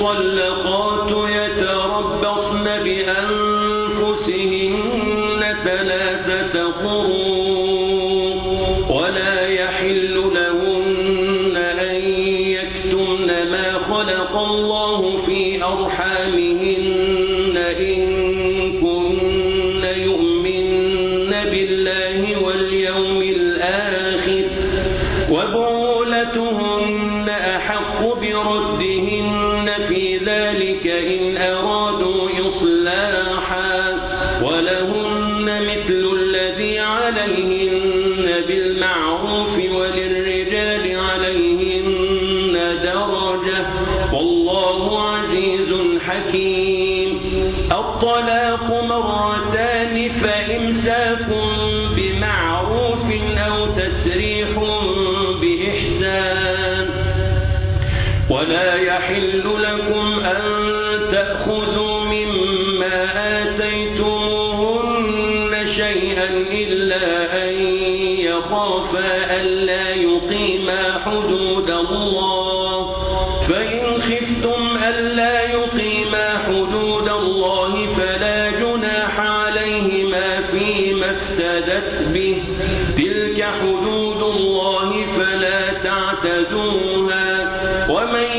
والمطلقات يتربصن بأنفسهن 3 قروء ولا يحل لهن أن يكتمن ما خلق الله في أرحامهن إن كن يؤمن بالله واليوم الآخر وبعولتهن أحق بردهن في ذلك إن أرادوا إصلاحا ولهن مثل الذي عليهن بالمعروف وللرجال عليهن درجة والله عزيز حكيم. الطلاق 2 مرتان فإمساك بمعروف أو تسريح بإحسان ولا يحل لكم أن تأخذوا مما آتيتموهن شيئا إلا أن يخافا ألا يقيما حدود الله فإن خفتم ألا يقيما حدود الله فلا جناح عليهما فيما افتدت به تلك حدود الله فلا تعتدوها ومن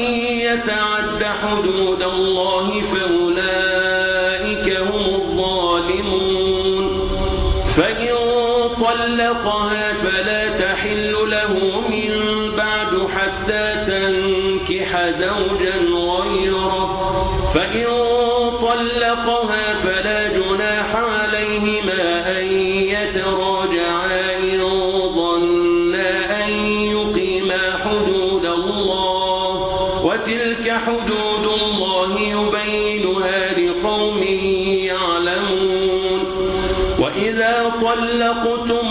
يتعد حدود الله فأولئك هم الظالمون. فإن طلقها فلا تحل له من بعد حتى تنكح زوجا غيره فإن طلقها فلا جناح عليهما أن يتراجعا إن ظنا أن يقيما حدود الله وتلك حدود الله يبينها لقوم يعلمون. وإذا طلقتم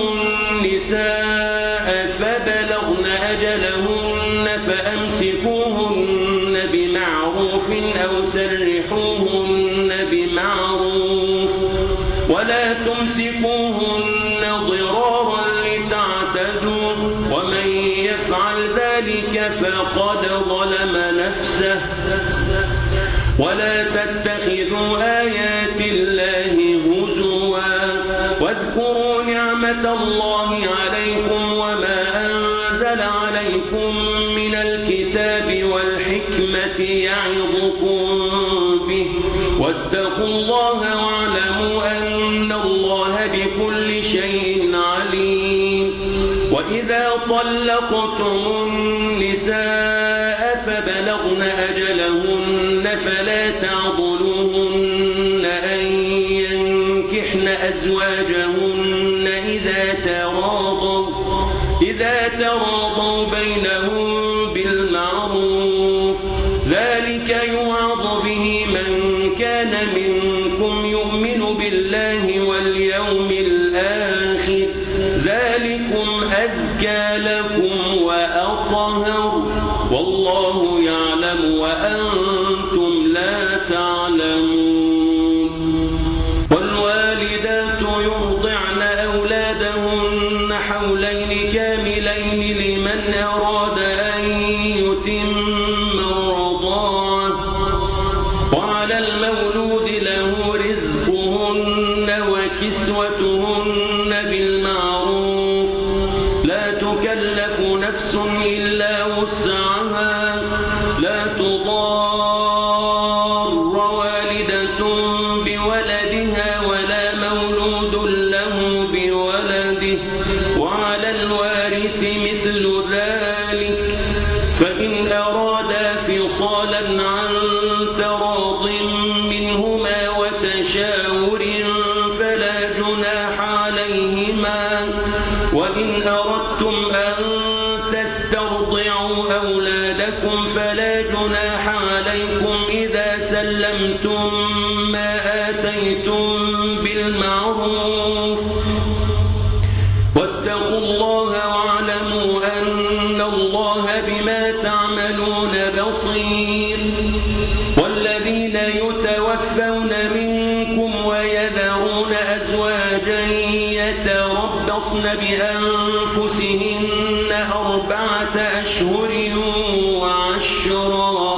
النساء فبلغن أجلهن فأمسكوهن بمعروف أو سرحوهن بمعروف ولا تمسكوهن ضرارا لتعتدوا ومن يفعل ذلك فقد ظلم نفسه. ولا تتخذوا آيات الله هزوا واذكروا نعمة الله عليكم وما أنزل عليكم من الكتاب والحكمة يعظكم به واتقوا الله واعلموا أن الله بكل شيء عليم. وإذا طلقتم النساء فبلغن أجلهن فلا تعضلوهن أن ينكحن أزواجهن إذا تراضوا بينهم بالمعروف ذلك يوعظ به من كان منكم يؤمن بالله واليوم الآخر ذلكم أزكى لكم وأطهر والله يعلم وأنتم لا تعلمون. والوالدات يرضعن أولادهن حولين كاملين لمن أراد أن يتم الرضاعة وعلى المولود له رزقهن وكسوتهن بالمعروف لا تكلف نفس إلا وسعها لا تضار والدة بولدها ولا مولود له بولده وعلى الوارث مثل ذلك فإن أرادا فصالا عن تراض منهما وتشاور فلا جناح عليهما. وإن أردتم أن تسترضعوا أولادكم فلا جناح عليكم إذا سلمتم ما آتيتم بالمعروف واتقوا الله واعلموا أن الله بما تعملون بصير. والذين يتوفون منكم ويذرون أزواجا يتربصن بأنفسهن 4 أشهر وعشرا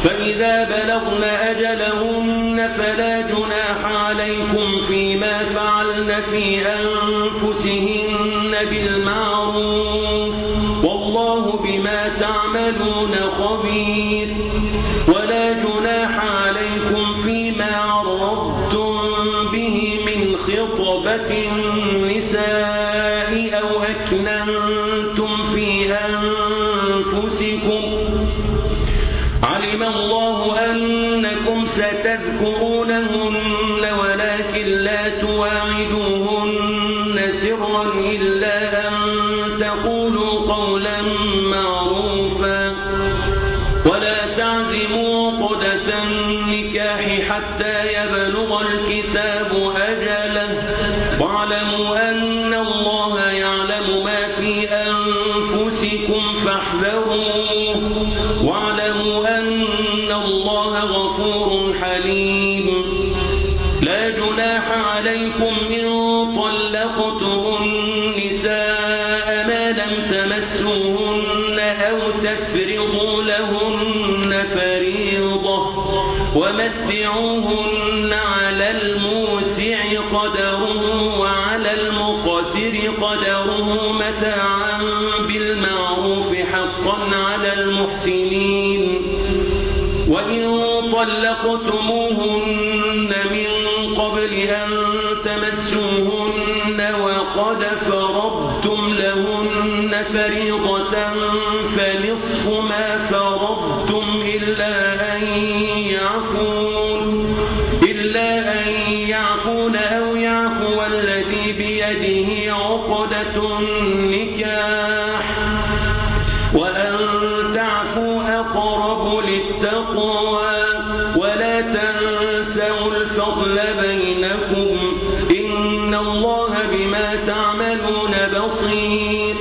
فإذا بلغن أجلهن فلا جناح عليكم فيما فعلن في أنفسهن بالمعروف والله بما تعملون خبير ولا جناح عليكم فيما عرضتم به من خطبة النساء أو أكننتم في أنفسكم علم الله أنكم ستذكرونهن ولكن لا تواعدوهن سرا إلا أن تقولوا قولا معروفا ولا تعزموا عقدة النكاح حتى يبلغ الكتاب أجله واعلموا أن الله يعلم ما في أنفسكم فاحذروه واعلموا أن الله غفور حليم لا جناح عليكم إن طلقتم النساء ما لم تمسوهن أو تفرضوا لهن فريضة ومتعوهن على الموسع قدره وعلى المقتر قدره متاعا بالمعروف حقا على المحسنين وإن طلقتموهن من قبل أن تمسوهن وقد فرضتم لهن فريضة فنصف ما فرضتم إلا أن يعفون أو يعفو الذي بيده عقدة النكاح وأن تعفوا أقرب للتقوى ولا تنسوا الفضل بينكم إن الله بما تعملون بصير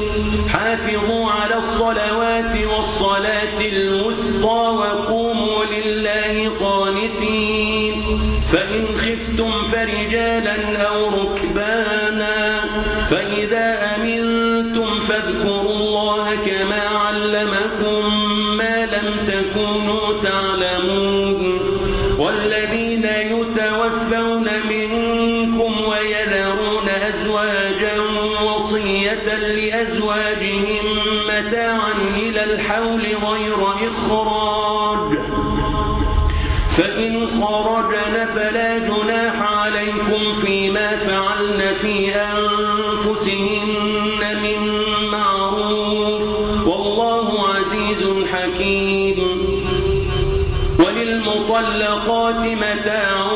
حافظوا على الصلوات والصلاة الوسطى وقوموا لله قانتين فإن خفتم فرجالا أو ركبانا فإذا أمنتم فاذكروا الله كما علمكم ما لم تكونوا تعلمون والذين يتوفون منكم ويذرون أزواجا وصية لأزواجهم متاعا إلى الحول غير إخراج فإن خرجن فلا جناح عليكم فيما فعلن في أنفسهن من معروف والله عزيز حكيم وللمطلقات متاع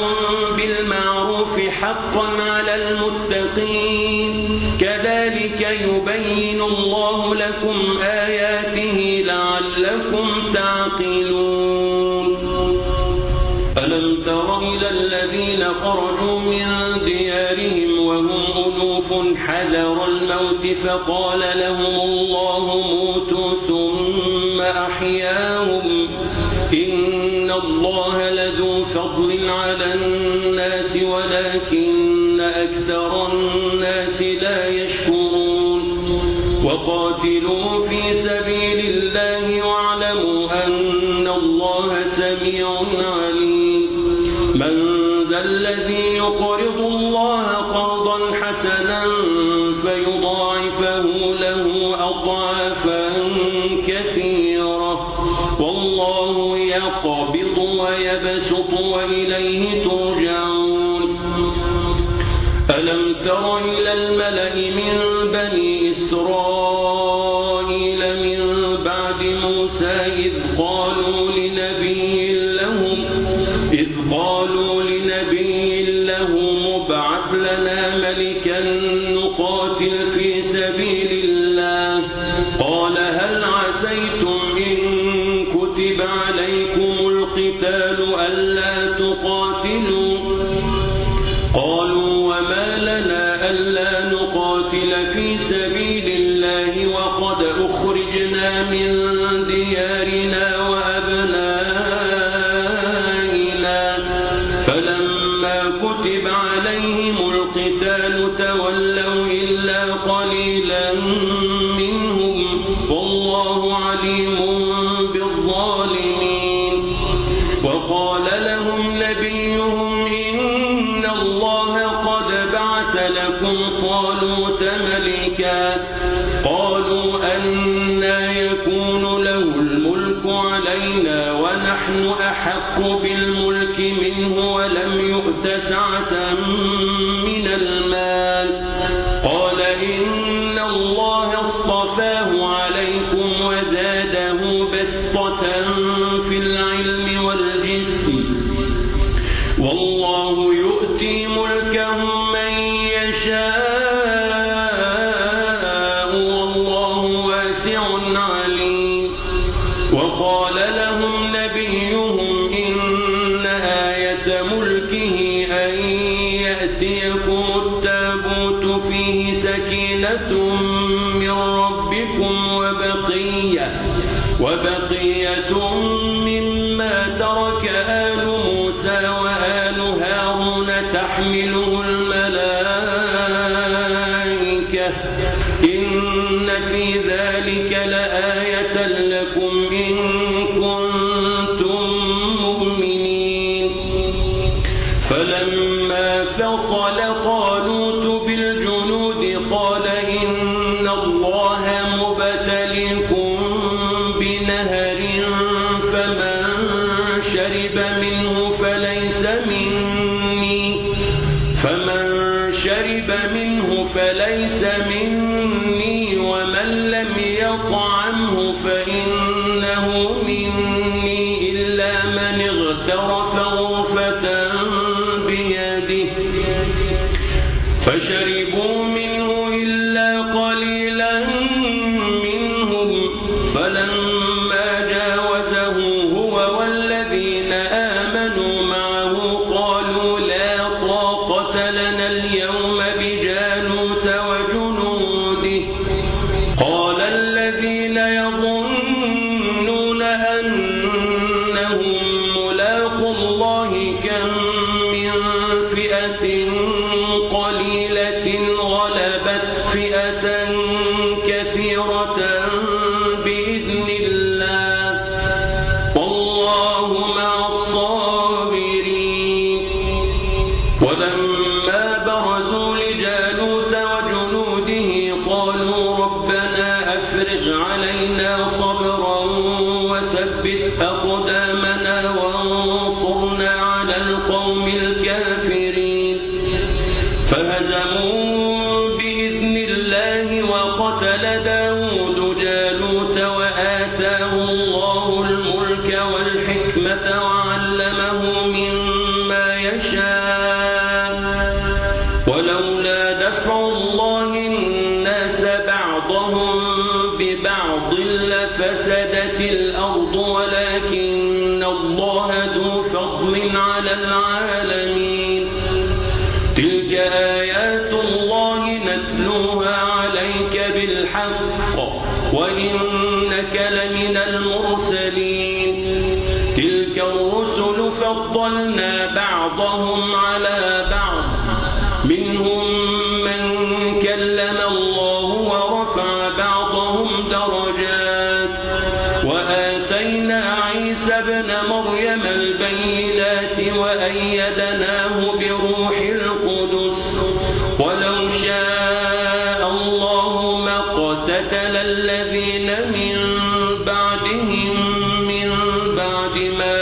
بالمعروف حقا على المتقين كذلك يبين الله لكم آياته لعلكم تعقلون ألم تر إلى الذين خرجوا من ديارهم وهم ألوف حذر الموت فقال لهم الله موتوا ثم أحياهم إن الله لذو فضل على الناس ولكن أكثر الناس لا يشكرون وقاتلوا في سبيل الله واعلموا أن الله سميع عليم من ذا الذي يقرض الله قرضا حسنا فيضاعفه له أضعافا كثيرة والله يقبض ويبسط وإليه ترجعون ألم تر إلى الملأ من بني إسرائيل من بعد موسى إذ قالوا لنبي لهم ابعث لنا ملكا نقاتل في سبيل الله قال هل عسيتم إن كتب عليكم القتال ألا تقاتلوا قالوا وما لنا ألا نقاتل في سبيل الله وقد أخرجنا من ديارنا وأبنائنا فلما كتب عليهم القتال تولوا إلا قليلا منهم والله عليم بالظالمين وقال لهم نبيهم إن الله قد بعث لكم طالوت ملكا قالوا أنى يكون له الملك علينا ونحن أحق بالملك منه ولم يؤت سعة من المال قال إن الله اصطفاه عليكم وزاده بسطة في العلم والجسم والله يؤتي ملكه من يشاء والله واسع عليم وقال لهم نبيهم إن آية ملكه أن يأتيكم التابوت فيه سكينة من ربكم وبقية مما ترك آل موسى وآل هارون تحمله الملائكة إن في ذلك لآية لكم إن كنتم مؤمنين فلما فصل طالوت بالجنود قال إن الله مبتليكم بنهر فمن شرب منه فليس مني ومن لم يطعمه فإنه مني إلا من اغترف غرفة بيده فشربوا منه إلا قليلا منهم فلما جاوزه هو والذين آمنوا معه قالوا لا طاقة لنا اليوم بجالوت وجنوده قال الذين يظنون أنهم ملاقو الله كم من فئة قليلة غلبت فئة كثيرة بإذن الله والله مع الصابرين ولما برزوا لجالوت وجنوده قالوا ربنا أفرغ علينا صبرا وثبت أقدامنا وانصرنا على القوم الكافرين فهزموا بإذن الله وقتل داود جالوت وآتاه الله الملك والحكمة وعلمه مما يشاء ولولا دفع الله الناس بعضهم ببعض لفسدت الأرض ولكن الله ذو فضل على العالمين تلك آيات الله نتلوها عليك بالحق وإنك لمن المرسلين تلك الرسل فضلنا بعضهم على بعض منهم من كلم الله ورفع بعضهم درجات وآتينا عيسى ابن مريم البينات وأيدناه بروح القدس ولو شاء الله ما اقتتل الذين من بعدهم من بعد ما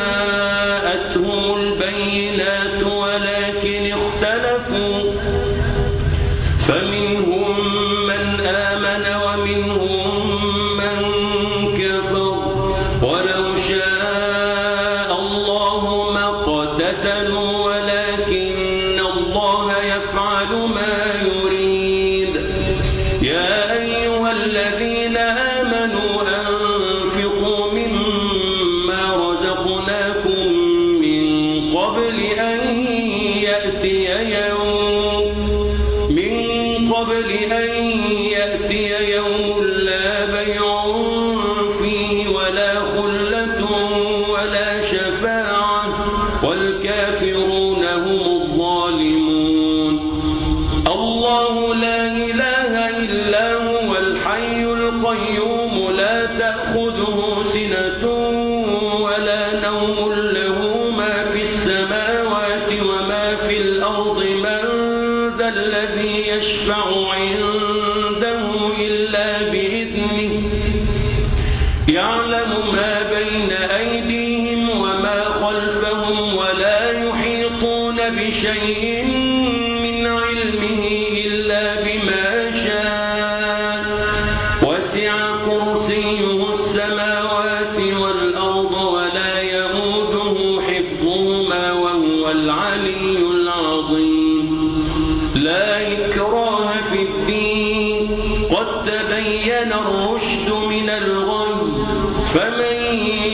جاءتهم البينات ولكن اختلفوا فمنهم من آمن ومنهم من كفر ولو شاء الله ما اقتتلوا ولكن الله يفعل ما يريد يا أيها الذين آمنوا أنفقوا مما رزقناكم من قبل أن يأتي يوم لا بيع فيه ولا خلة ولا شفاعة والكافرون هم الظالمون الله لا إله إلا هو الحي القيوم لا تأخذه سنة ولا يعلم ما بين أيديهم وما خلفهم ولا يحيطون بشيء من علمه إلا بما شاء وسع كرسيه السماوات والأرض ولا يئوده حفظهما وهو العلي العظيم. لا إكراه في الدين قد تبين الرشد من الغي فمن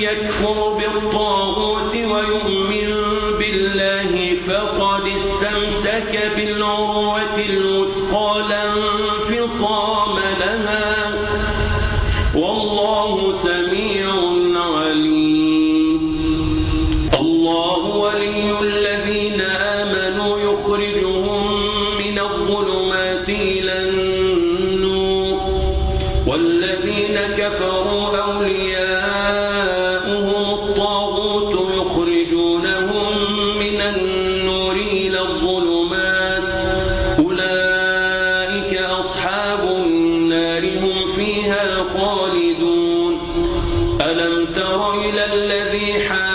يكفر بالطاغوت ويؤمن بالله فقد استمسك بالعروة الوثقى لا انفصام لها والله سميع عليم. الله ولي الذين آمنوا يخرجهم من الظلمات إلى النور والذين كفروا أولياؤهم الطاغوت يخرجونهم من النور إلى الظلمات أولئك أصحاب النار هم فيها خالدون. ألم تر إلى الذي حاج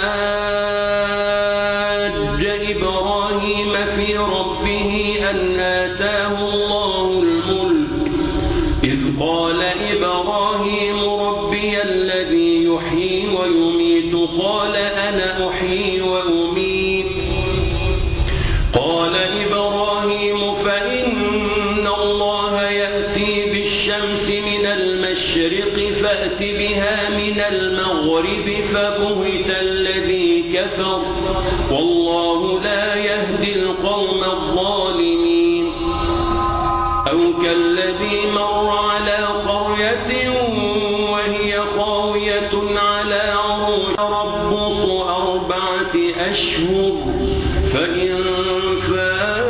إبراهيم في ربه أن آتاه الله الملك إذ قال إبراهيم ربي الذي يحيي ويميت قال أنا أحيي وأميت قال إبراهيم فإن الله يأتي بالشمس من المشرق فأت بها من المغرب فبهت الذي كفر والله لا يهدي القوم الظالمين. أو كالذي مر على قرية وهي خاوية على عروشها تربص 4 أشهر فإن فاء